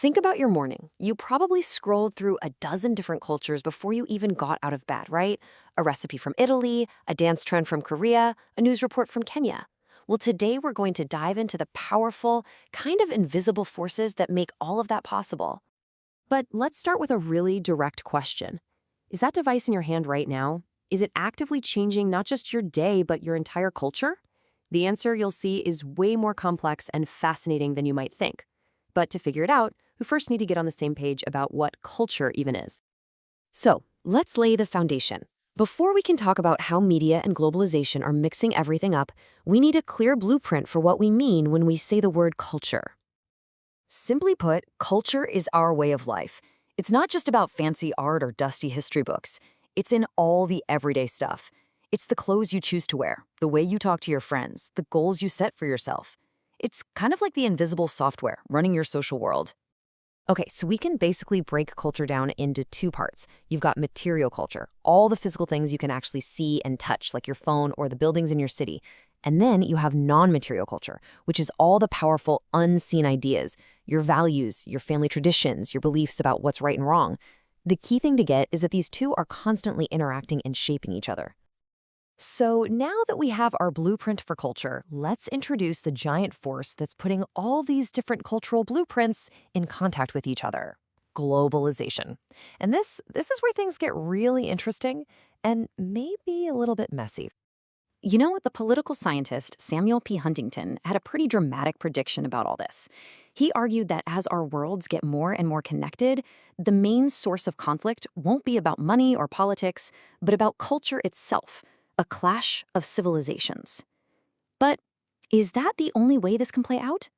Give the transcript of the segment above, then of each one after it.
Think about your morning. You probably scrolled through a dozen different cultures before you even got out of bed, right? A recipe from Italy, a dance trend from Korea, a news report from Kenya. Well, today we're going to dive into the powerful, kind of invisible forces that make all of that possible. But let's start with a really direct question. Is that device in your hand right now? Is it actively changing not just your day, but your entire culture? The answer you'll see is way more complex and fascinating than you might think. But to figure it out, we first need to get on the same page about what culture even is. So, let's lay the foundation. Before we can talk about how media and globalization are mixing everything up, we need a clear blueprint for what we mean when we say the word culture. Simply put, culture is our way of life. It's not just about fancy art or dusty history books. It's in all the everyday stuff. It's the clothes you choose to wear, the way you talk to your friends, the goals you set for yourself. It's kind of like the invisible software running your social world. Okay, so we can basically break culture down into two parts. You've got material culture, all the physical things you can actually see and touch, like your phone or the buildings in your city. And then you have non-material culture, which is all the powerful, unseen ideas, your values, your family traditions, your beliefs about what's right and wrong. The key thing to get is that these two are constantly interacting and shaping each other. So now that we have our blueprint for culture, let's introduce the giant force that's putting all these different cultural blueprints in contact with each other: globalization. And this is where things get really interesting and maybe a little bit messy. You know what? The political scientist Samuel P. Huntington had a pretty dramatic prediction about all this. He argued that as our worlds get more and more connected, the main source of conflict won't be about money or politics, but about culture itself, a clash of civilizations. But is that the only way this can play out?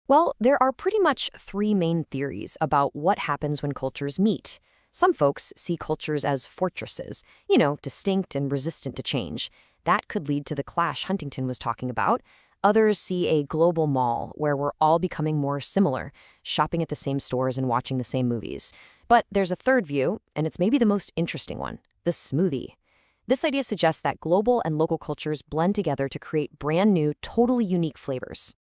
Well, there are pretty much three main theories about what happens when cultures meet. Some folks see cultures as fortresses, distinct and resistant to change. That could lead to the clash Huntington was talking about. Others see a global mall where we're all becoming more similar, shopping at the same stores and watching the same movies. But there's a third view, and it's maybe the most interesting one: the smoothie. This idea suggests that global and local cultures blend together to create brand new, totally unique flavors.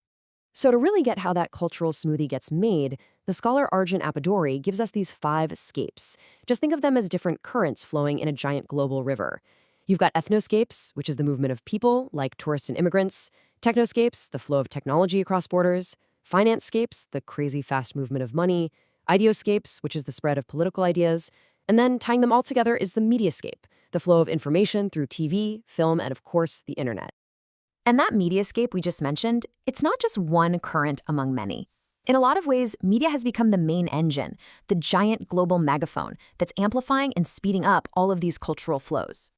So to really get how that cultural smoothie gets made, the scholar Arjun Appadori gives us these 5 scapes. Just think of them as different currents flowing in a giant global river. You've got ethnoscapes, which is the movement of people, like tourists and immigrants; technoscapes, the flow of technology across borders; financescapes, the crazy fast movement of money; ideoscapes, which is the spread of political ideas; and then tying them all together is the mediascape, the flow of information through TV, film, and of course, the internet. And that mediascape we just mentioned, it's not just one current among many. In a lot of ways, media has become the main engine, the giant global megaphone that's amplifying and speeding up all of these cultural flows.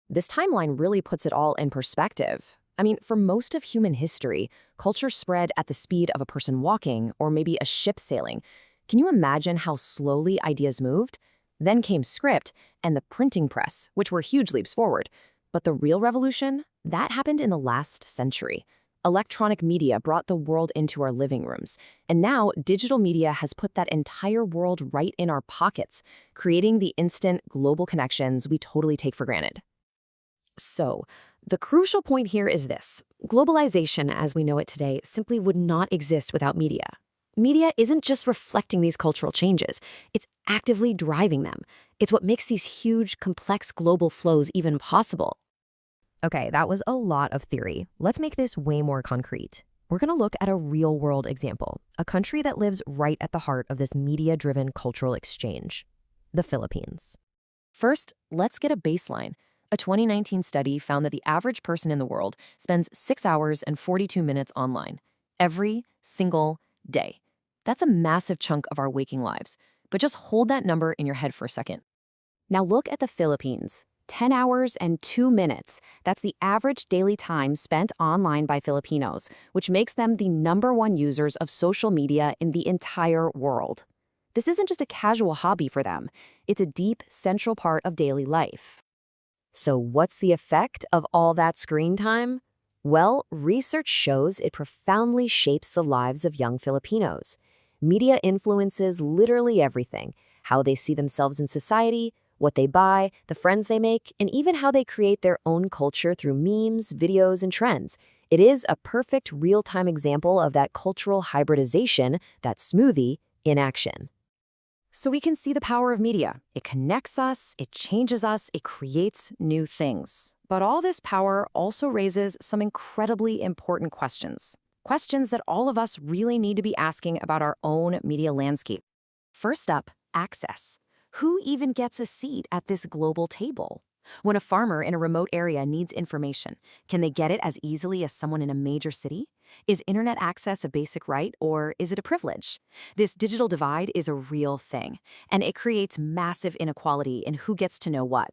This timeline really puts it all in perspective. I mean, for most of human history, culture spread at the speed of a person walking or maybe a ship sailing. Can you imagine how slowly ideas moved? Then came script and the printing press, which were huge leaps forward. But the real revolution, that happened in the last century. Electronic media brought the world into our living rooms, and now digital media has put that entire world right in our pockets, creating the instant global connections we totally take for granted. So, the crucial point here is this: globalization as we know it today simply would not exist without media. Media isn't just reflecting these cultural changes, it's actively driving them. It's what makes these huge, complex global flows even possible. Okay, that was a lot of theory. Let's make this way more concrete. We're going to look at a real-world example, a country that lives right at the heart of this media-driven cultural exchange: the Philippines. First, let's get a baseline. A 2019 study found that the average person in the world spends 6 hours and 42 minutes online every single day. That's a massive chunk of our waking lives. But just hold that number in your head for a second. Now look at the Philippines. 10 hours and 2 minutes. That's the average daily time spent online by Filipinos, which makes them the #1 users of social media in the entire world. This isn't just a casual hobby for them. It's a deep, central part of daily life. So what's the effect of all that screen time? Well, research shows it profoundly shapes the lives of young Filipinos. Media influences literally everything: how they see themselves in society, what they buy, the friends they make, and even how they create their own culture through memes, videos, and trends. It is a perfect real-time example of that cultural hybridization, that smoothie, in action. So we can see the power of media. It connects us, it changes us, it creates new things. But all this power also raises some incredibly important questions. Questions that all of us really need to be asking about our own media landscape. First up, access. Who even gets a seat at this global table? When a farmer in a remote area needs information, can they get it as easily as someone in a major city? Is internet access a basic right, or is it a privilege? This digital divide is a real thing, and it creates massive inequality in who gets to know what.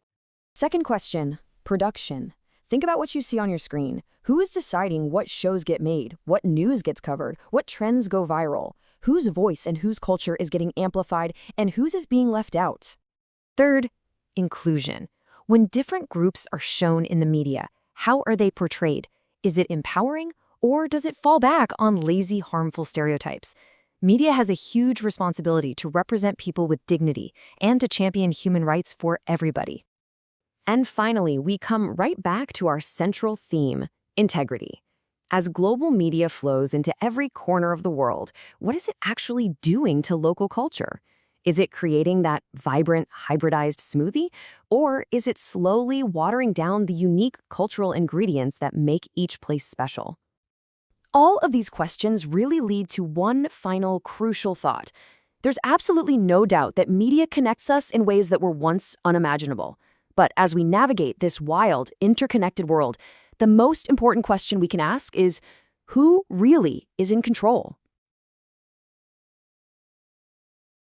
Second question, production. Think about what you see on your screen. Who is deciding what shows get made, what news gets covered, what trends go viral, whose voice and whose culture is getting amplified, and whose is being left out? Third, inclusion. When different groups are shown in the media, how are they portrayed? Is it empowering, or does it fall back on lazy, harmful stereotypes? Media has a huge responsibility to represent people with dignity and to champion human rights for everybody. And finally, we come right back to our central theme, integrity. As global media flows into every corner of the world, what is it actually doing to local culture? Is it creating that vibrant, hybridized smoothie? Or is it slowly watering down the unique cultural ingredients that make each place special? All of these questions really lead to one final crucial thought. There's absolutely no doubt that media connects us in ways that were once unimaginable. But as we navigate this wild, interconnected world, the most important question we can ask is, who really is in control?